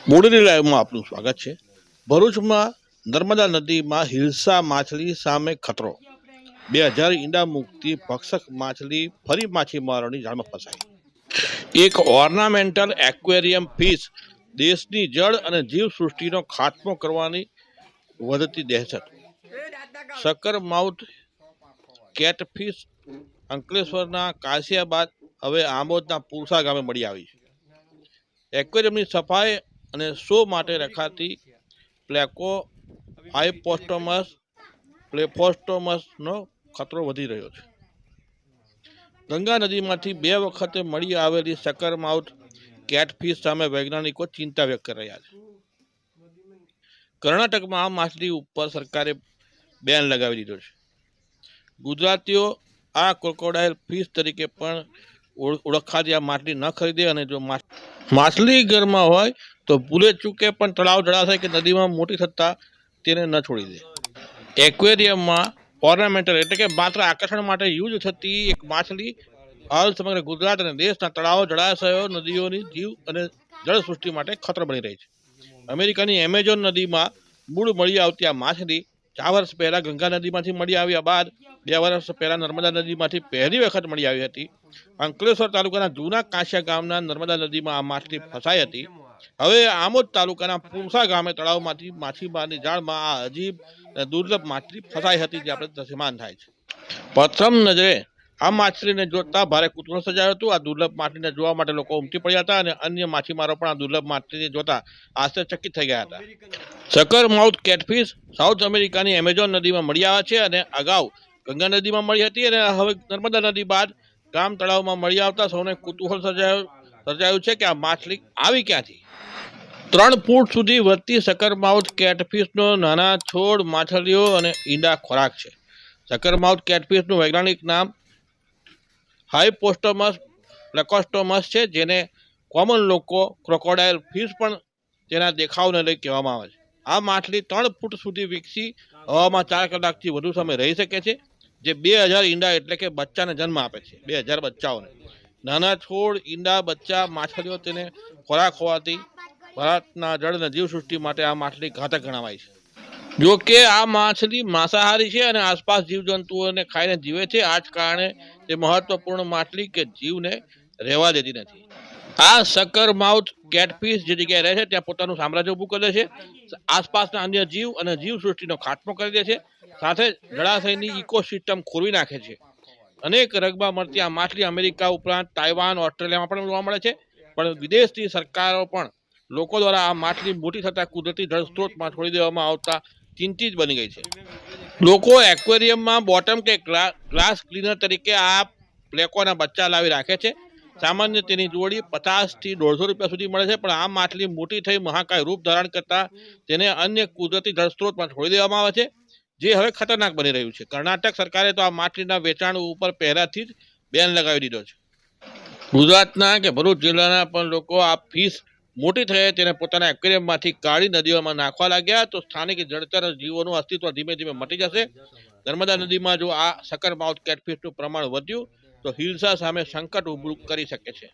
બોડેલી લાઈવમાં આપનું સ્વાગત છે। ભરૂચમાં નર્મદા નદીમાં હિલ્સા માછલી સામે ખતરો। 2000 ઈંડા મુકતી ભક્ષક માછલી ફરી માછીમારોની જાળમાં ફસાઈ। એક ઓર્નામેન્ટલ એક્વેરિયમ ફિશ દેશની જળ અને જીવસૃષ્ટિનો ખાત્મો કરવાની વધતી દહેશત। સકર માઉથ કેટફિશ અંકલેશ્વરના કાશિયાબાદ હવે આમોદના પુરસા ગામે મળી આવી છે। એક્વેરિયમની સફાઈ અને શો માટે રખાતી પ્લેફોસ્ટોમસનો ખતરો વધી રહ્યો છે। ગંગા નદીમાંથી 2 વખતે મળી આવેલી સકર માઉથ કેટફિશ સામે વૈજ્ઞાનિકો ચિંતા વ્યક્ત કરી રહ્યા છે। કર્ણાટકમાં આ માછલી ઉપર સરકારે બેન લગાવી દીધો છે। ગુજરાતીઓ આ ક્રોકોડાઇલ ફિશ તરીકે પણ ઓળખાતી આ માછલી ન ખરીદે અને જો માછલી ઘરમાં હોય તો ભૂલે ચૂકે પણ તળાવ જળાશય કે નદીમાં મોટી થતાં તેને ન છોડી દે। એક્વેરિયમમાં ઓર્નામેન્ટલ એટલે કે માત્ર આકર્ષણ માટે યુઝ થતી એક માછલી હાલ સમગ્ર ગુજરાત અને દેશના તળાવો જળાશયો નદીઓની જીવ અને જળસૃષ્ટિ માટે ખતરો બની રહી છે। અમેરિકાની એમેઝોન નદીમાં મૂળ મળી આવતી આ માછલી 4 વર્ષ પહેલા ગંગા નદીમાંથી મળી આવ્યા બાદ 2 વર્ષ પહેલા નર્મદા નદીમાંથી પહેલી વખત મળી આવી હતી। અંકલેશ્વર તાલુકાના જૂના કાંસિયા ગામના નર્મદા નદીમાં આ માછલી ફસાઈ હતી। હવે આમોદ તાલુકાના પુરસા ગામે તળાવમાંથી માછીમારની જાળમાં આ અજીબ અને દુર્લભ માછલી ફસાઈ હતી, જે આપણે દ્રશ્યમાન થાય છે। પ્રથમ નજરે આ માછલીને જોતા ભારે કુતૂહલ સર્જાયું હતું। આ દુર્લભ માછલીને જોવા માટે લોકો ઉમટી પડ્યા હતા અને અન્ય માછીમારો પણ આ દુર્લભ માછલીને જોતા આશ્ચર્યચકિત થઈ ગયા હતા। સકર માઉથ કેટફિશ સાઉથ અમેરિકાની એમેઝોન નદીમાં મળી આવ્યા છે અને અગાઉ ગંગા નદીમાં મળી હતી અને હવે નર્મદા નદી બાદ ગામ તળાવમાં મળી આવતા સૌને કુતૂહલ સર્જાયું છે કે આ માછલી આવી ક્યાંથી। 3 ફૂટ સુધી વધતી સકર માઉથ કેટફિશનો નાના છોડ, માછલીઓ અને ઈંડા ખોરાક છે। સકર માઉથ કેટફિશનું વૈજ્ઞાનિક નામ હાઇપોસ્ટોમસ પ્લેકોસ્ટોમસ છે, જેને કોમન લોકો ક્રોકોડાઇલ ફિશ પણ તેના દેખાવને લઈ કહેવામાં આવે છે। આ માછલી 3 ફૂટ સુધી વિકસી હવામાં 4 કલાકથી વધુ સમય રહી શકે છે, જે 2000 ઈંડા એટલે કે બચ્ચાને જન્મ આપે છે। 2000 બચ્ચાઓને નાના છોડ, ઈંડા, બચ્ચા, માછલીઓ તેને ખોરાક હોવાથી ભારતના જળ અને જીવસૃષ્ટિ માટે આ માછલી ઘાતક ગણાવાય છે। જો કે આ માછલી માંસાહારી છે અને આસપાસ જીવજંતુઓને ખાઈને જીવે છે। આ જ કારણે તે મહત્વપૂર્ણ માછલી કે જીવને રહેવા દેતી નથી। આ સકર માઉથ કેટફિશ જે જગ્યાએ રહે છે ત્યાં પોતાનું સામ્રાજ્ય ઊભું કરે છે, આસપાસના અન્ય જીવ અને જીવસૃષ્ટિનો ખાત્મો કરી દે છે, સાથે જળાશયની ઇકોસિસ્ટમ ખોરવી નાખે છે। અનેક રગમાં મળતી આ માછલી અમેરિકા ઉપરાંત તાઇવાન, ઓસ્ટ્રેલિયામાં પણ જોવા મળે છે, પણ વિદેશની સરકારો પણ લોકો દ્વારા આ માછલી મોટી થતા કુદરતી જળ સ્ત્રોતમાં છોડી દેવામાં આવતા ચિંતિત બની ગઈ છે। લોકો એક્વેરિયમમાં બોટમ કે ગ્લાસ ક્લીનર તરીકે આ પ્લેકોના બચ્ચા લાવી રાખે છે। સામાન્ય તેની જોડી 50 થી 150 રૂપિયા સુધી મળે છે, પણ આ માછલી મોટી થઈ મહાકાય રૂપ ધારણ કરતા તેને અન્ય કુદરતી જળ સ્ત્રોતમાં છોડી દેવામાં આવે છે, જે હવે ખતરનાક બની રહ્યું છે। કર્ણાટક સરકારે તો આ માછલીના વેચાણ ઉપર પહેલાથી જ બેન લગાવી દીધો છે। ગુજરાતના કે ભરૂચ જિલ્લાના પણ લોકો આ ફિશ મોટી થયે તેને પોતાના એક્વેરિયમમાંથી કાઢી નદીઓમાં નાખવા લાગ્યા તો સ્થાનિક જળચર જીવોનું અસ્તિત્વ ધીમે ધીમે મટી જશે। નર્મદા નદીમાં જો આ સકર માઉથ કેટફિશનું પ્રમાણ વધ્યું તો હિલ્સા સામે સંકટ ઊભું કરી શકે છે।